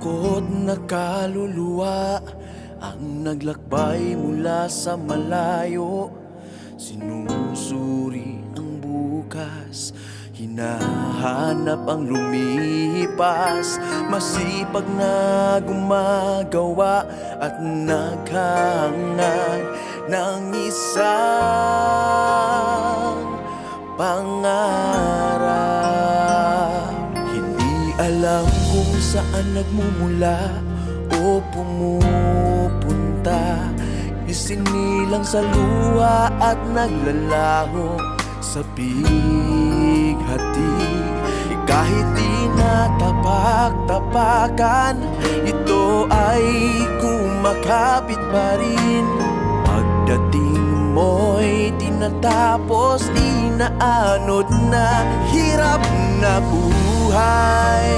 Malungkot na kaluluwa ang naglakbay mula sa malayo. Sinusuri ang bukas, hinahanap ang lumipas. Masipag na gumagawa at naghangad ng isang pangarap. Hindi alam kung saan nagmumula o pumupunta, isinilang sa luha at naglalaho sa bighati. Kahit di natapak-tapakan, ito ay kumakapit pa rin. Pagdating mo'y tinatapos, inaanod na hirap na buhay.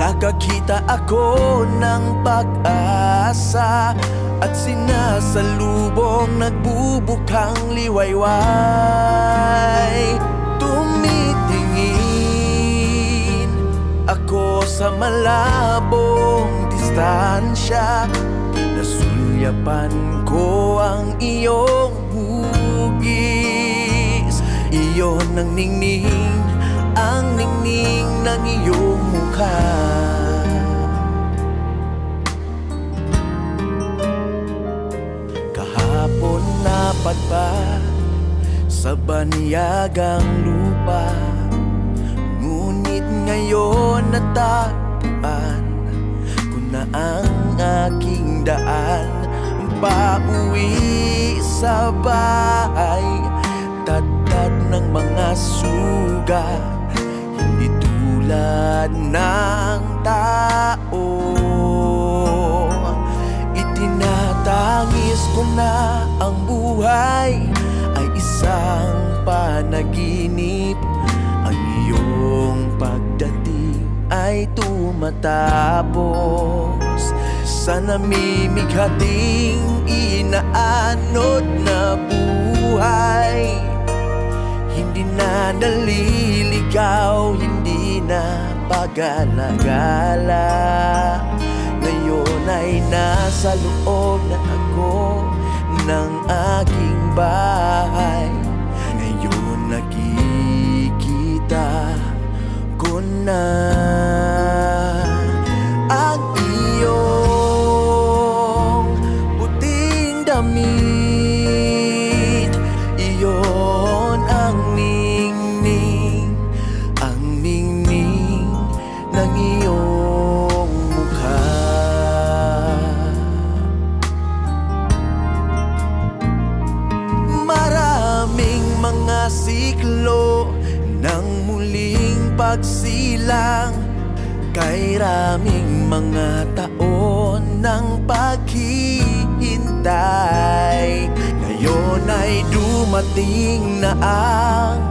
Nakakita ako ng pag-asa at sinasalubong nagbubukang liwayway. Tumitingin ako sa malabong distansya, nasulyapan ko ang iyong hugis. Iyon ang ningning, ang ningning ng iyong mukha. Kahapon napadpad sa banyagang lupa, ngunit ngayon natagpuan ko na ang aking daan. Pauwi sa bahay, tatad ng mga sugat, hindi tulad ng tao. Itinatangis ko na ang buhay ay isang panaginip. Ang iyong pagdating ay tumatapos sa namimighating inaanod na buhay. Hindi na naliligaw, hindi na pag-alagala. Ngayon ay nasa loob na ako ng aking bahay. Ngayon nakikita ko na ang iyong puting damit. Iyon ang ningning, ang ningning ng iyong mukha. Maraming mga siklo ng muling pagsilang, kay raming mga taon ng paghihintay. Ngayon ay dumating na ang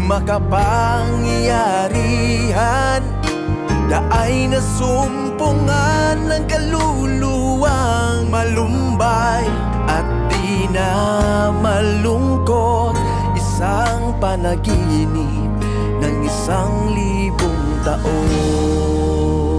makapangyarihan, daay na sumpungan ng kaluluwang malumbay at di na malungkot. Isang panaginip ng 1,000 taon.